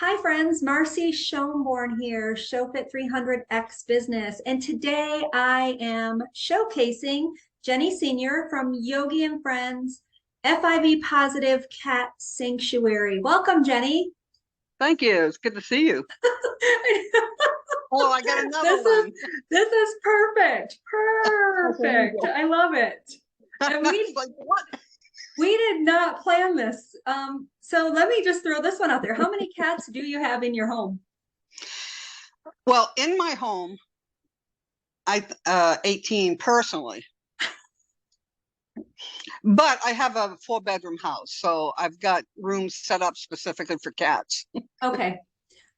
Hi friends, MarcySchoenborn here, ShowFit 300X Business, and today I am showcasing Jenny Senior from Yogie and Friends FIV Positive Cat Sanctuary. Welcome, Jenny. Thank you. It's good to see you. Oh, I got another This is one. this is perfect. Okay. Perfect. I love it. And It's like, what? we did not plan this. So let me just throw this one out there. How many cats do you have in your home? Well, in my home, 18 personally, but I have a 4-bedroom house, so I've got rooms set up specifically for cats. Okay.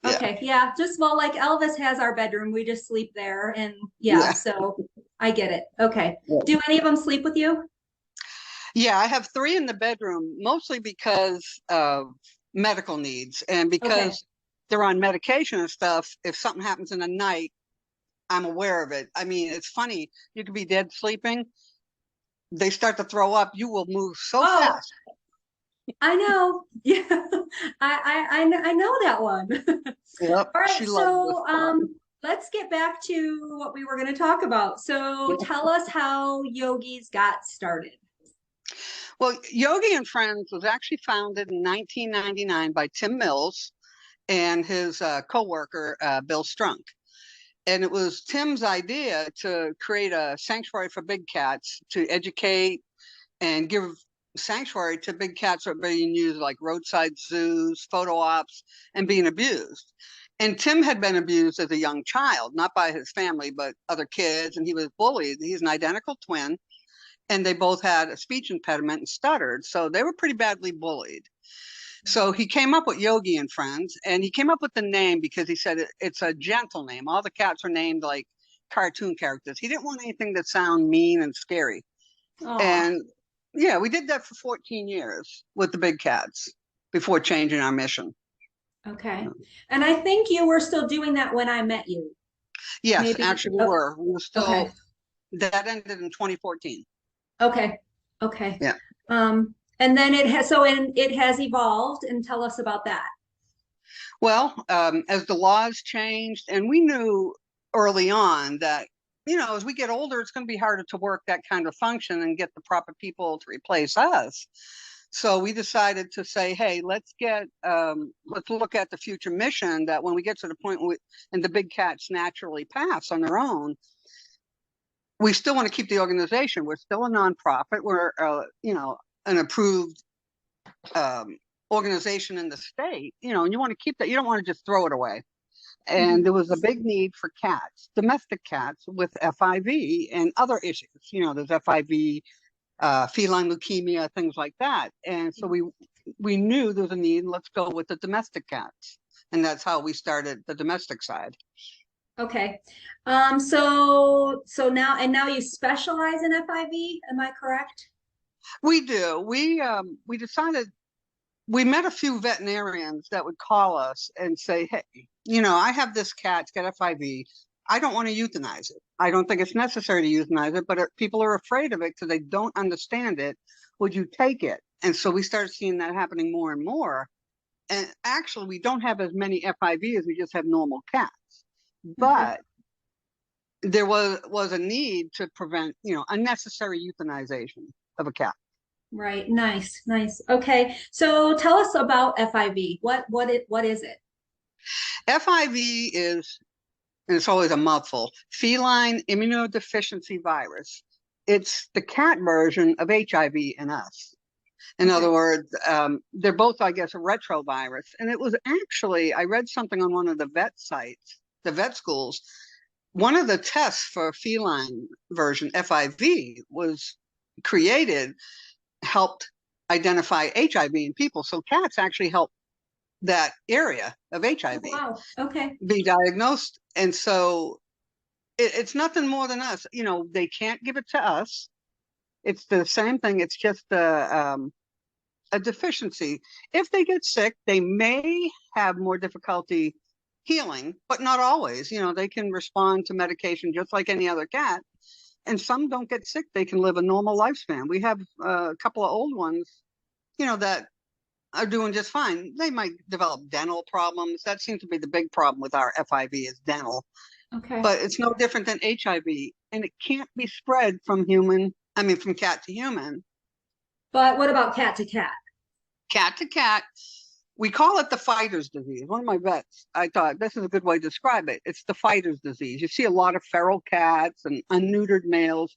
Yeah. Okay, yeah, just well, like Elvis has our bedroom, we just sleep there, and yeah, Yeah. so I get it. Okay, do any of them sleep with you? Yeah, I have 3 in the bedroom, mostly because of medical needs and Okay, because they're on medication and stuff. If something happens in the night, I'm aware of it. I mean, it's funny. You could be dead sleeping. They start to throw up. You will move so oh, fast. I know. Yeah, I know that one. Yep, All right, she loves this so spot. let's get back to what we were going to talk about. So tell us how yogis got started. Well, Yogie and Friends was actually founded in 1999 by Tim Mills and his co-worker, Bill Strunk. And it was Tim's idea to create a sanctuary for big cats to educate and give sanctuary to big cats that are being used like roadside zoos, photo ops, and being abused. And Tim had been abused as a young child, not by his family, but other kids, and he was bullied. He's an identical twin, and they both had a speech impediment and stuttered, so they were pretty badly bullied. So he came up with Yogie and Friends, and he came up with the name because he said it's a gentle name. All the cats are named like cartoon characters. He didn't want anything that sound mean and scary. Oh, And yeah, we did that for 14 years with the big cats before changing our mission. okay. And I think you were still doing that when I met you. Yes, Maybe. actually we Oh, were. We were okay. still, that ended in 2014. Okay. Okay. Yeah. And then it has evolved, and tell us about that. Well, as the laws changed, and we knew early on that, as we get older, it's going to be harder to work that kind of function and get the proper people to replace us. So we decided to say, hey, let's look at the future mission that when we get to the point and the big cats naturally pass on their own, we still want to keep the organization. We're still a nonprofit. We're, an approved organization in the state, and you want to keep that. You don't want to just throw it away. And Mhm. there was a big need for cats, domestic cats with FIV and other issues. There's FIV, feline leukemia, things like that. And so we knew there was a need. Let's go with the domestic cats, and that's how we started the domestic side. Okay. So now you specialize in FIV, am I correct? We do. We decided we met a few veterinarians that would call us and say, hey, I have this cat, it's got FIV. I don't want to euthanize it. I don't think it's necessary to euthanize it, but people are afraid of it because they don't understand it. Would you take it? And so we started seeing that happening more and more. And actually, we don't have as many FIV as we just have normal cats. Okay. But there was a need to prevent, unnecessary euthanization of a cat. Right. Nice. Nice. Okay. So tell us about FIV. What is it? FIV is, and it's always a mouthful, feline immunodeficiency virus. It's the cat version of HIV in us. In other Okay. words, they're both, I guess, a retrovirus. And it was actually, I read something on one of the vet sites, the vet schools. One of the tests for feline version FIV was created, helped identify HIV in people. So cats actually help that area of Oh, HIV wow. Okay. be diagnosed. And so it's nothing more than us. They can't give it to us. It's the same thing. It's just a deficiency. If they get sick, they may have more difficulty healing, but not always. They can respond to medication just like any other cat. And some don't get sick. They can live a normal lifespan. We have a couple of old ones, that are doing just fine. They might develop dental problems. That seems to be the big problem with our FIV is dental, Okay. but it's no different than HIV, and it can't be spread from from cat to human. But what about cat to cat? Cat to cat, we call it the fighter's disease. One of my vets, I thought this is a good way to describe it. It's the fighter's disease. You see a lot of feral cats and unneutered males.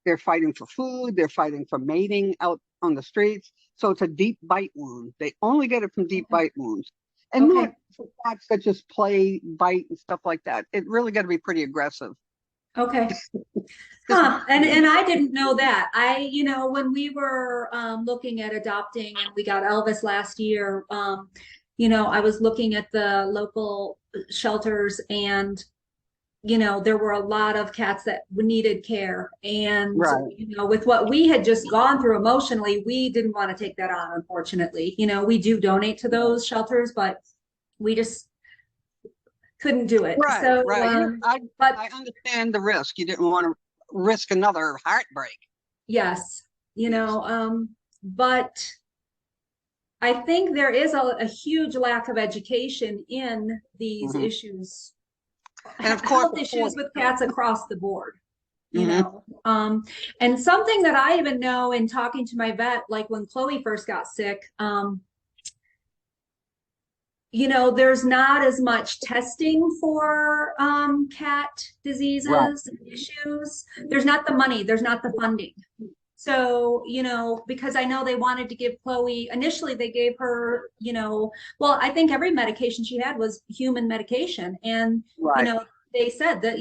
They're fighting for food. They're fighting for mating out on the streets. So it's a deep bite wound. They only get it from deep bite wounds. And Okay. not for cats that just play, bite, and stuff like that. It really got to be pretty aggressive. Okay. Just, Huh. And I didn't know that. When we were looking at adopting and we got Elvis last year, I was looking at the local shelters and there were a lot of cats that needed care. And, right. with what we had just gone through emotionally, we didn't want to take that on, unfortunately. We do donate to those shelters, but we just couldn't do it. Right, So, right. but I understand the risk. You didn't want to risk another heartbreak. yes, Yes. but I think there is a huge lack of education in these Hmm. issues, And of course, health issues with cats across the board. you hmm know and something that I even know in talking to my vet, like when Chloe first got sick, there's not as much testing for cat right, diseases and issues. There's not the money, there's not the funding. So, because I know they wanted to give Chloe, initially they gave her, well, I think every medication she had was human medication. And, right. they said that,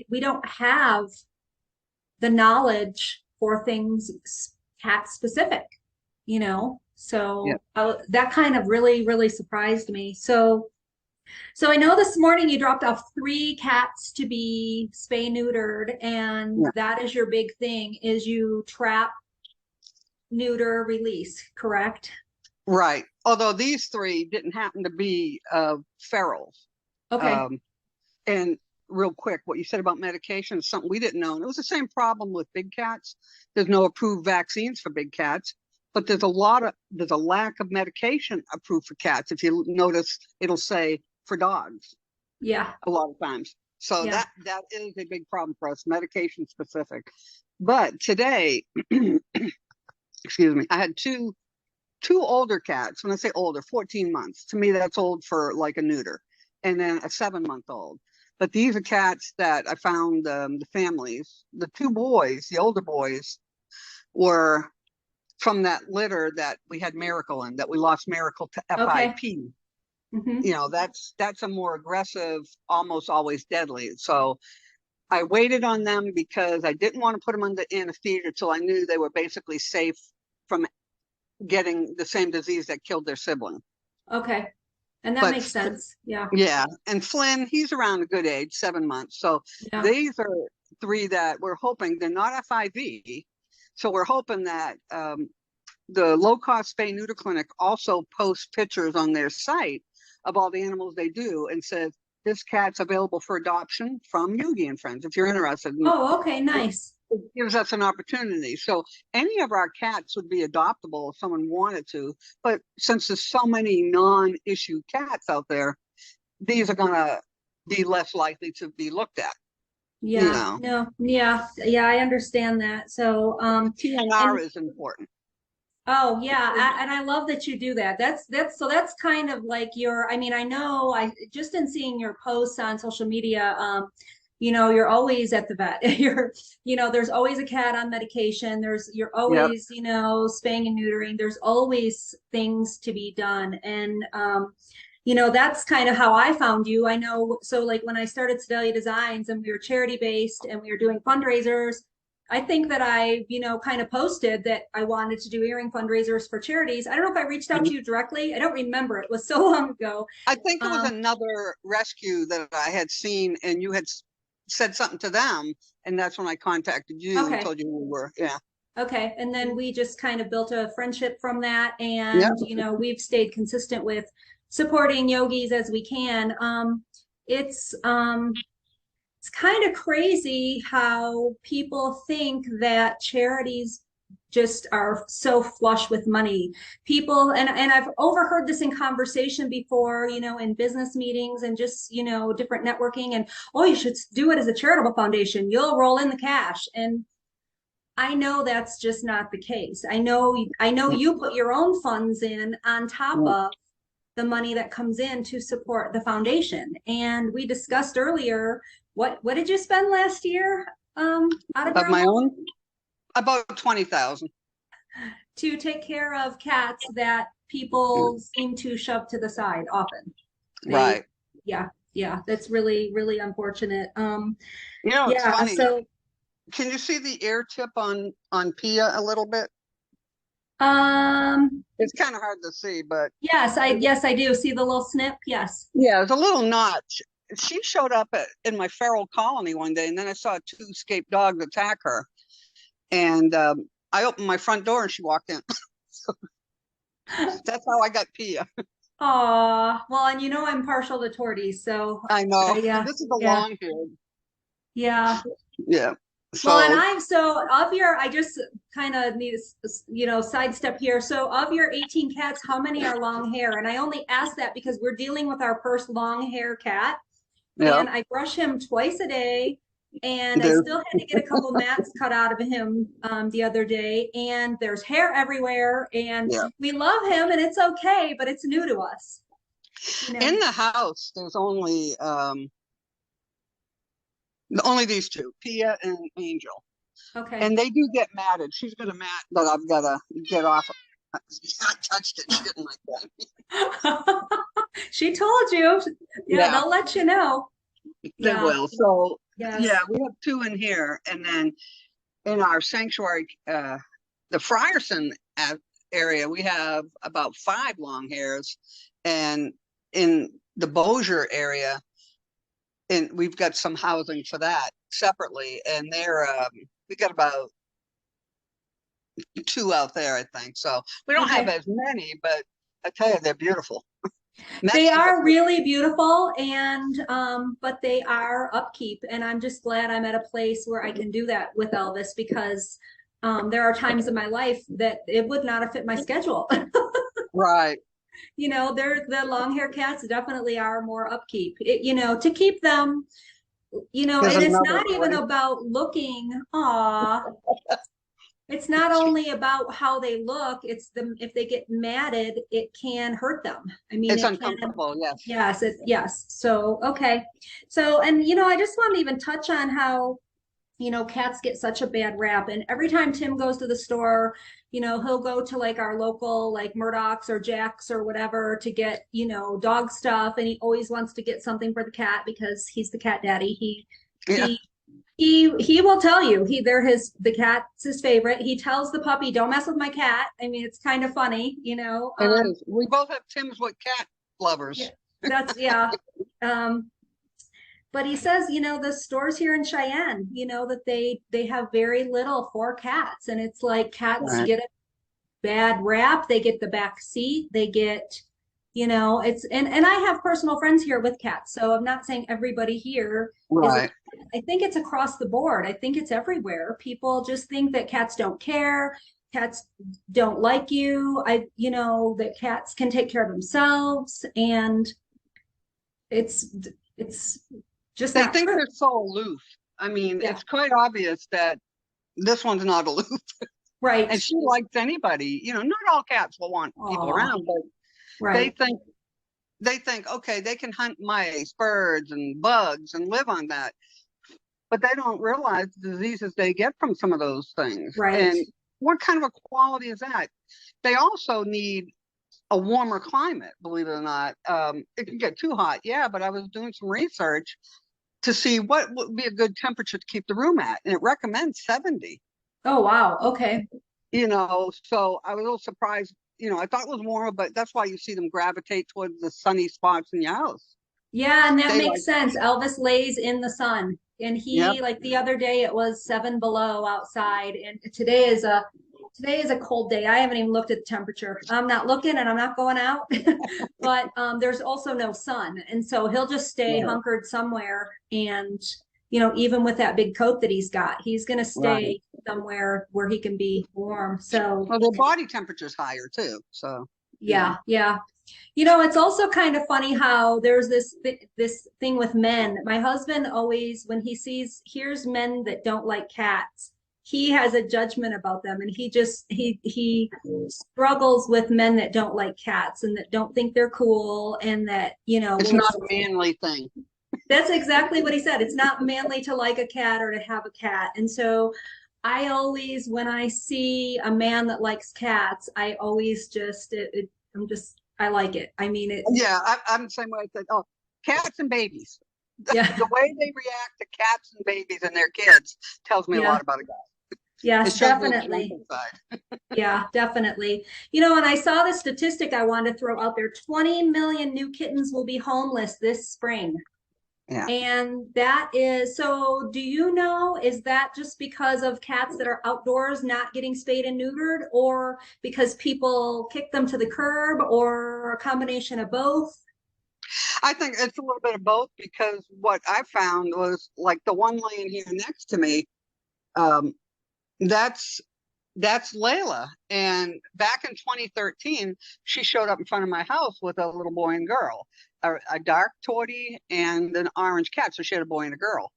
we don't have the knowledge for things cat specific, Yeah. so that kind of really, really surprised me. So I know this morning you dropped off 3 cats to be spay neutered, and Yeah. that is your big thing, is you trap, neuter, release, correct? Right. Although these three didn't happen to be ferals. Okay. Um, and real quick, what you said about medication is something we didn't know. And it was the same problem with big cats. There's no approved vaccines for big cats, but there's a lack of medication approved for cats. If you notice, it'll say for dogs Yeah. a lot of times. So Yeah. that is a big problem for us, medication specific. But today, excuse me, I had two older cats. When I say older, 14 months. To me, that's old for like a neuter, and then a 7-month old. But these are cats that I found the families. The two boys, the older boys, were from that litter that we had Miracle in, that we lost Miracle to Okay. FIP. Hmm. That's a more aggressive, almost always deadly. So I waited on them because I didn't want to put them under anesthesia until I knew they were basically safe from getting the same disease that killed their sibling. Okay. And that But makes sense. Yeah. yeah, and Flynn, he's around a good age, 7 months. So Yeah. these are 3 that we're hoping they're not FIV. So we're hoping that the low cost spay neuter clinic also posts pictures on their site of all the animals they do and says this cat's available for adoption from Yogie and Friends if you're interested. Oh, okay. Nice. It gives us an opportunity. So any of our cats would be adoptable if someone wanted to. But since there's so many non-issue cats out there, these are gonna be less likely to be looked at. You Yeah. know, No. Yeah. Yeah. I understand that. So, TNR and is important. oh yeah, and I love that you do that. That's kind of like your, I mean, I know I just in seeing your posts on social media, you're always at the vet. There's always a cat on medication. You're Yeah. always, spaying and neutering. There's always things to be done. And that's kind of how I found you. I know, so like when I started Sedalia Designs and we were charity based and we were doing fundraisers, I think that I, kind of posted that I wanted to do earring fundraisers for charities. I don't know if I reached out to you directly. I don't remember. It was so long ago. I think it was Um, another rescue that I had seen, and you had said something to them, and that's when I contacted you and okay. told you who we were. Yeah. Okay. And then we just kind of built a friendship from that. Yeah. And, we've stayed consistent with supporting yogis as we can. It's, it's kind of crazy how people think that charities just are so flush with money. People, and I've overheard this in conversation before, in business meetings and just, different networking, and oh, you should do it as a charitable foundation. You'll roll in the cash. And I know that's just not the case. I know you put your own funds in on top of the money that comes in to support the foundation. And we discussed earlier, what did you spend last year out of Of your my own own, about 20,000. to take care of cats that people seem to shove to the side often? They, Right. yeah, yeah, that's really, really unfortunate. It's Yeah, funny. so Can you see the ear tip on Pia a little bit? um It's kind of hard to see, but yes, I do see the little snip. Yes. yeah, it's a little notch. She showed up in my feral colony one day, and then I saw two escaped dogs attack her. And I opened my front door, and she walked in. So that's how I got Pia. Aw, well, and I'm partial to torties, so I know. yeah, This is a yeah, long haired. yeah. Yeah. Well, and So I just kind of need to, sidestep here. So of your 18 cats, how many are long hair? And I only ask that because we're dealing with our first long hair cat, yeah, and I brush him twice a day. And I there's still had to get a couple mats cut out of him the other day, and there's hair everywhere. And yeah. we love him, and it's okay, but it's new to us, you know. In the house, there's only these two, Pia and Angel. Okay. And they do get matted. She's got a mat that I've got to get off. I touched it. She didn't like She told you. Yeah, that. they'll let you know. They Yeah. will. So yeah, Yes. we have two in here, and then in our sanctuary, the Frierson area, we have about 5 long hairs, and in the Bossier area, and we've got some housing for that separately, and we got about 2 out there, I think. So we don't have Okay. as many, but I tell you, they're beautiful. They Mexico. are really beautiful, and but they are upkeep, and I'm just glad I'm at a place where I can do that with Elvis, because there are times in my life that it would not have fit my schedule. Right. The long hair cats definitely are more upkeep. To keep them, There's and it's another not even boy. about looking. Aw, it's not only about how they look, it's them. If they get matted, it can hurt them. I mean, It's it can. uncomfortable. Yes. Yes. So, okay. So, and I just want to even touch on how, cats get such a bad rap. And every time Tim goes to the store, he'll go to like our local, like Murdoch's or Jack's or whatever to get, dog stuff. And he always wants to get something for the cat because he's the cat daddy. Yeah. He, he will tell you the cat's his favorite. He tells the puppy, "Don't mess with my cat." I mean, it's kind of funny, It is. We both have Tim's with cat yeah, lovers. yeah. Um, but he says, the stores here in Cheyenne, that they have very little for cats, and it's like cats Right. get a bad rap. They get the back seat. They get, it's and I have personal friends here with cats, so I'm not saying everybody here is. Right. I think it's across the board. I think it's everywhere. People just think that cats don't care. Cats don't like you. That cats can take care of themselves, and it's just They not think true. they're so aloof. I mean, Yeah, it's quite obvious that this one's not aloof, right. and she likes anybody. Not all cats will want people Oh, around, but they right. think okay, they can hunt mice, birds, and bugs and live on that. But they don't realize the diseases they get from some of those things. Right. And what kind of a quality is that? They also need a warmer climate, believe it or not. It can get too hot, yeah, but I was doing some research to see what would be a good temperature to keep the room at, and it recommends 70. Oh, wow. Okay. So I was a little surprised. I thought it was warmer, but that's why you see them gravitate towards the sunny spots in your house. Yeah, and that They like, makes sense. Elvis lays in the sun, and yep. he, like the other day, it was 7 below outside, and today is a cold day. I haven't even looked at the temperature. I'm not looking, and I'm not going out. But there's also no sun, and so he'll just stay Right. hunkered somewhere, and even with that big coat that he's got, he's going to Right. stay somewhere where he can be warm. So, Well, their body temperature's higher too. So, yeah, yeah. It's also kind of funny how there's this thing with men. My husband always, when hears men that don't like cats, he has a judgment about them, and he struggles with men that don't like cats and that don't think they're cool, and that, it's well, not a manly thing. that's exactly what he said. It's not manly to like a cat or to have a cat. And so I always, when I see a man that likes cats, I always I like it. I mean, Yeah, I'm the same way. I said, oh, cats and babies. yeah, The way they react to cats and babies and their kids tells me a yeah, lot about a guy. It yes, shows me the definitely. mental side. Yeah, definitely. And I saw this statistic I wanted to throw out there. 20 million new kittens will be homeless this spring. Yeah. And that is, so do you know, is that just because of cats that are outdoors not getting spayed and neutered, or because people kick them to the curb, or a combination of both? I think it's a little bit of both, because what I found was, like, the one laying here next to me, um, that's Layla. And back in 2013, she showed up in front of my house with a little boy and girl, a dark tawny and an orange cat. So she had a boy and a girl.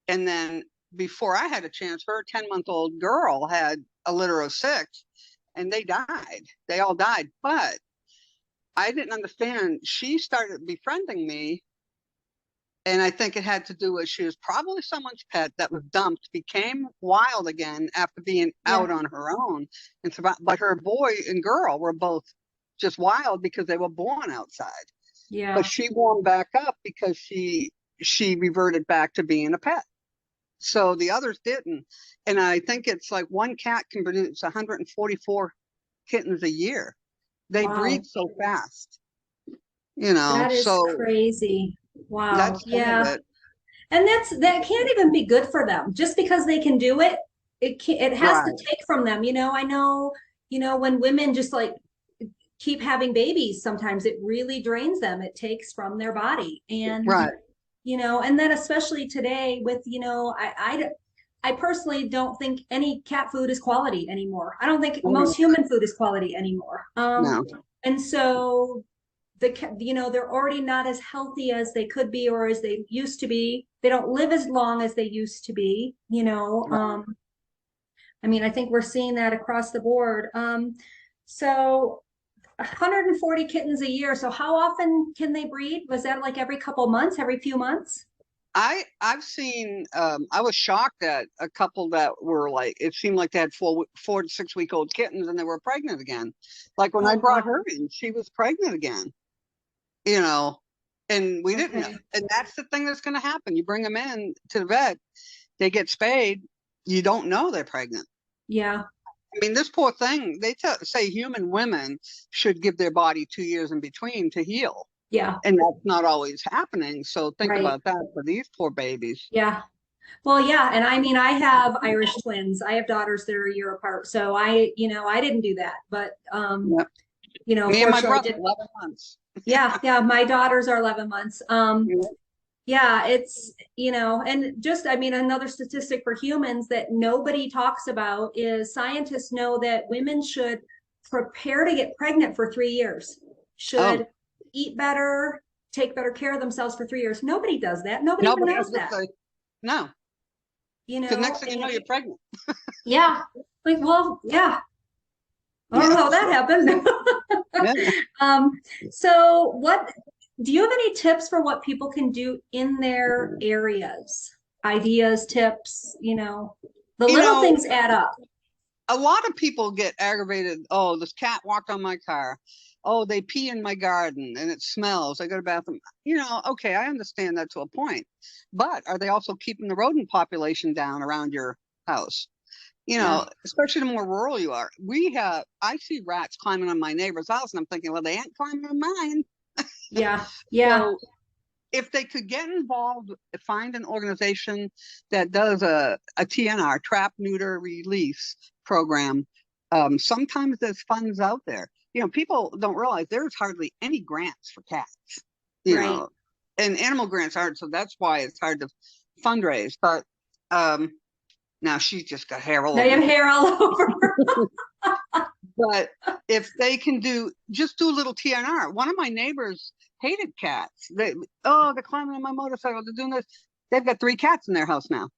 And then before I had a chance, her 10-month-old girl had a litter of 6, and they died. They all died. But I didn't understand. She started befriending me, and I think it had to do with, she was probably someone's pet that was dumped, became wild again after being Yeah, out on her own. And survived. But her boy and girl were both just wild because they were born outside. But yeah. she warmed back up because she reverted back to being a pet. So the others didn't. And I think it's like one cat can produce 144 kittens a year. They breed Wow. so fast, That is so crazy. Wow. that's some of Yeah. it. And that can't even be good for them. Just because they can do it, it has to Right, take from them. I know, when women just like keep having babies, sometimes it really drains them. It takes from their body. And, right. and then especially today with, I personally don't think any cat food is quality anymore. I don't think Mm, most human food is quality anymore. no, And so they're already not as healthy as they could be or as they used to be. They don't live as long as they used to be. right. I mean, I think we're seeing that across the board. So 140 kittens a year. So how often can they breed? Was that like every couple months, every few months? I've seen, I was shocked at a couple that were, like, it seemed like they had 4 to 6 week old kittens and they were pregnant again. Like when I Oh, brought her wow. in, she was pregnant again, you know, and we didn't know. Okay. And that's the thing that's going to happen. You bring them in to the vet, they get spayed, you don't know they're pregnant. Yeah. I mean, this poor thing, say human women should give their body 2 years in between to heal. Yeah. And that's not always happening. So think Right. about that for these poor babies. Yeah. Well, yeah. And I mean, I have Irish twins. I have daughters that are a year apart. So I didn't do that, but, Yep. Me and my fortunately I brother, did. 11 months. Yeah. Yeah. My daughters are 11 months. Yeah. Yeah, it's, and just, I mean, another statistic for humans that nobody talks about is scientists know that women should prepare to get pregnant for 3 years, Oh, should eat better, take better care of themselves for 3 years. Nobody does that. Nobody no, even but I knows was just that, like, no, because next thing you know, and you're pregnant. yeah, like, well, yeah, I don't Yeah. know how that happened. Yeah. Um, so what do you have any tips for what people can do in their areas? Ideas, tips, the You little know, things add up. a lot of people get aggravated. Oh, this cat walked on my car. Oh, they pee in my garden and it smells. I go to the bathroom. Okay, I understand that to a point. But are they also keeping the rodent population down around your house? Yeah. Especially the more rural you are. I see rats climbing on my neighbor's house, and I'm thinking, well, they ain't climbing on mine. Yeah. Yeah. So if they could get involved, find an organization that does a TNR, TrapNeuter Release program. Sometimes there's funds out there. People don't realize there's hardly any grants for cats, you Right. know, and animal grants aren't. So that's why it's hard to fundraise, but now she's just got hair all Now you over have the hair all over. But if they can just do a little TNR. One of my neighbors hated cats. They're climbing on my motorcycle, they're doing this. They've got 3 cats in their house now.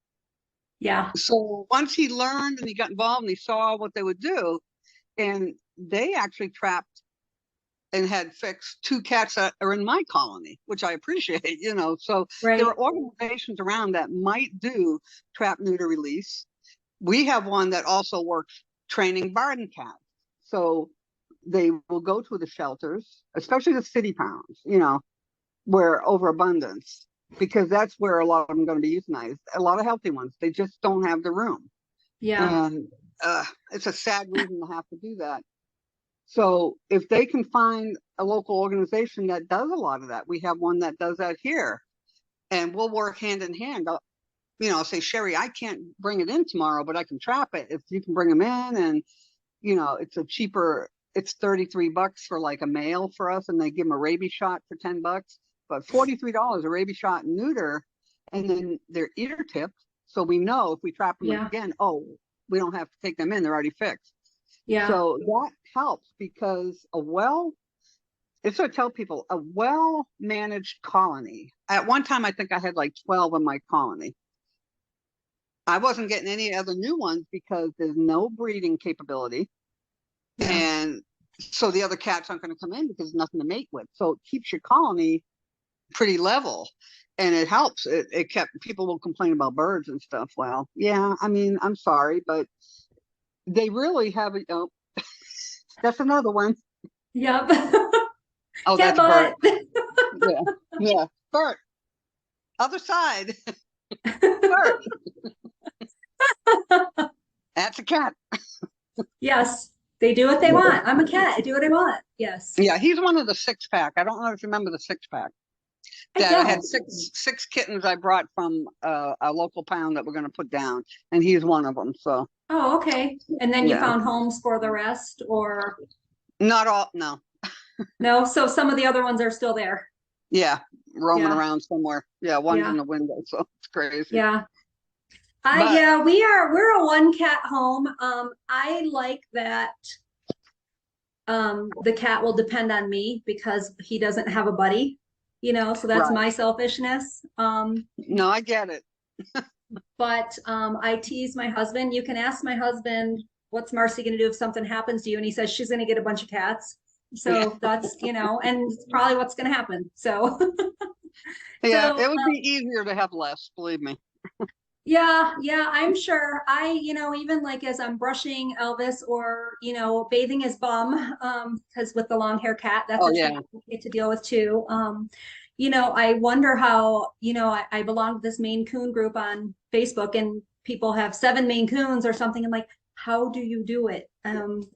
Yeah. So once he learned and he got involved and he saw what they would do, and they actually trapped and had fixed 2 cats that are in my colony, which I appreciate, So there Right. are organizations around that might do TrapNeuter Release. We have one that also works training barn cats. So they will go to the shelters, especially the city pounds, where overabundance, because that's where a lot of them are going to be euthanized. A lot of healthy ones, they just don't have the room. Yeah. And it's a sad reason to have to do that. So if they can find a local organization that does a lot of that, we have one that does that here, and we'll work hand in hand. I'll say, Sherry, I can't bring it in tomorrow, but I can trap it if you can bring them in. And, it's $33 for like a male for us, and they give them a rabies shot for $10, but $43 a rabies shot and neuter, and then they're ear tipped. So we know if we trap them Yeah. again, we don't have to take them in. They're already fixed. Yeah. So that helps, because it's what I tell people, a well-managed colony. At one time, I think I had like 12 in my colony. I wasn't getting any other new ones because there's no breeding capability. Yeah. And so the other cats aren't going to come in because there's nothing to mate with. So it keeps your colony pretty level, and it helps. It kept, people will complain about birds and stuff. Well, yeah, I mean, I'm sorry, but they really haven't. That's another one. Yep. Oh, Cat that's Bert. butt. Yeah, yeah, Bert. Other side, Bert. That's a cat. Yes. They do what they want. I'm a cat. I do what I want. Yes. Yeah, he's one of the 6-pack. I don't know if you remember the 6-pack. I That I had don't. six kittens I brought from a local pound that we're going to put down, and he's one of them. So Oh, okay. And then you yeah, found homes for the rest, or not all. No, no? So some of the other ones are still there. yeah, roaming Yeah. around somewhere. Yeah, one's in Yeah. the window, so it's crazy. Yeah. But Yeah, we're a one cat home. I like that the cat will depend on me because he doesn't have a buddy, so that's right, my selfishness. no, I get it. But I tease my husband. You can ask my husband, what's Marcy going to do if something happens to you? And he says she's going to get a bunch of cats. Yeah, So that's, and it's probably what's going to happen. So, yeah, so it would be easier to have less. Believe me. yeah, I'm sure. Even like as I'm brushing Elvis or, bathing his bum, because with the long hair cat, that's Oh a yeah, treat we get to deal with too. I wonder how, I belong to this Maine Coon group on Facebook, and people have 7 Maine Coons or something. I'm like, how do you do it?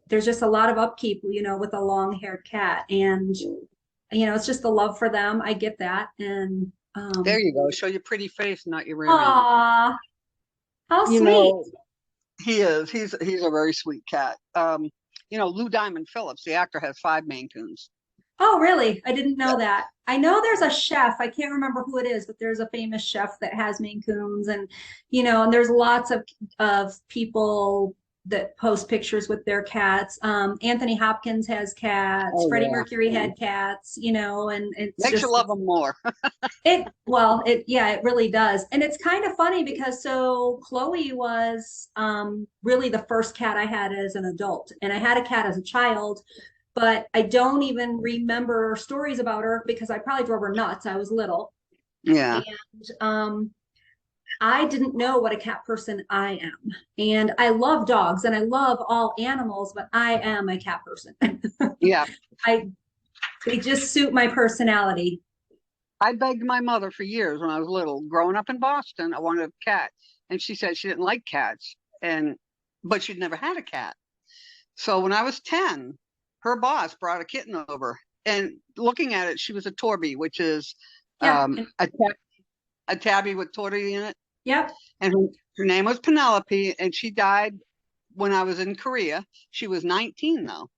There's just a lot of upkeep, with a long haired cat. And, it's just the love for them. I get that. And, there you go. Show your pretty face, not your rear end. aw, how You sweet. know, he is. He's a very sweet cat. Lou Diamond Phillips, the actor, has 5 Maine Coons. Oh, really? I didn't Yeah. know that. I know there's a chef. I can't remember who it is, but there's a famous chef that has Maine Coons, and and there's lots of people that post pictures with their cats. Anthony Hopkins has cats. Oh Freddie yeah. Mercury Yeah. had cats. And it's Makes you just love them more. it really does. And it's kind of funny because so Chloe was really the first cat I had as an adult, and I had a cat as a child, but I don't even remember stories about her because I probably drove her nuts. I was little. Yeah. And I didn't know what a cat person I am. And I love dogs and I love all animals, but I am a cat person. Yeah. I They just suit my personality. I begged my mother for years when I was little, growing up in Boston, I wanted a cat. And she said she didn't like cats, but she'd never had a cat. So when I was 10, her boss brought a kitten over, and looking at it, she was a Torby, which is Yeah. a tabby with tortie in it. Yep. And her name was Penelope, and she died when I was in Korea. She was 19 though.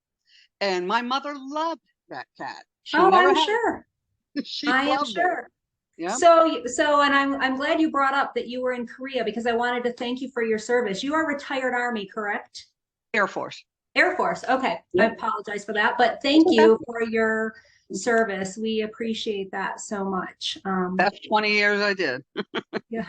And my mother loved that cat. She Oh, never I'm had sure. it. She I am loved it. sure. Yeah. And I'm glad you brought up that you were in Korea because I wanted to thank you for your service. You are retired Army, correct? Air Force. Air Force. Okay. I Yep. apologize for that, but That's thank okay. you for your service. We appreciate that so much. That's 20 years I did. Yeah.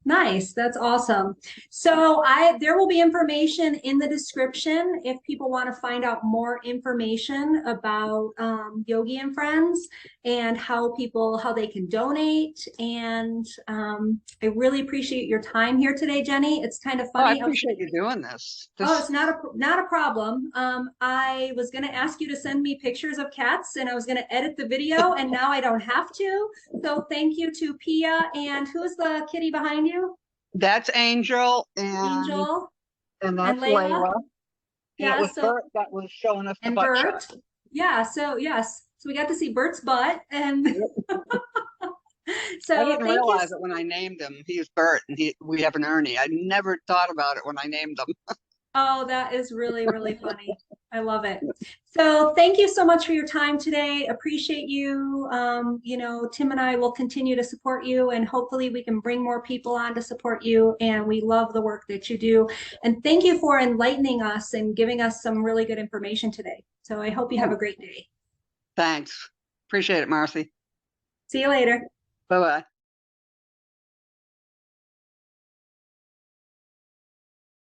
Nice. That's awesome. So there will be information in the description if people want to find out more information about Yogie and Friends and how they can donate. And I really appreciate your time here today, Jenny. It's kind of Oh, I funny. appreciate you doing this. Oh, This it's not a problem. I was going to ask you to send me pictures of cats, and I was going to edit the video, and now I don't have to. So thank you to Pia, and who's the kitty behind you? That's Angel Angel and and that's Layla. Layla. And it Yeah. was So Bert that was showing us the and butt shot. Bert. Yeah. So yes. So we got to see Bert's butt, and I so didn't thank you. realize it when I named him. He's Bert, and we have an Ernie. I never thought about it when I named him. Oh, that is really, really funny. I love it. So thank you so much for your time today. Appreciate you. Tim and I will continue to support you, and hopefully we can bring more people on to support you. And we love the work that you do. And thank you for enlightening us and giving us some really good information today. So I hope you have a great day. Thanks. Appreciate it, Marcy. See you later. Bye bye.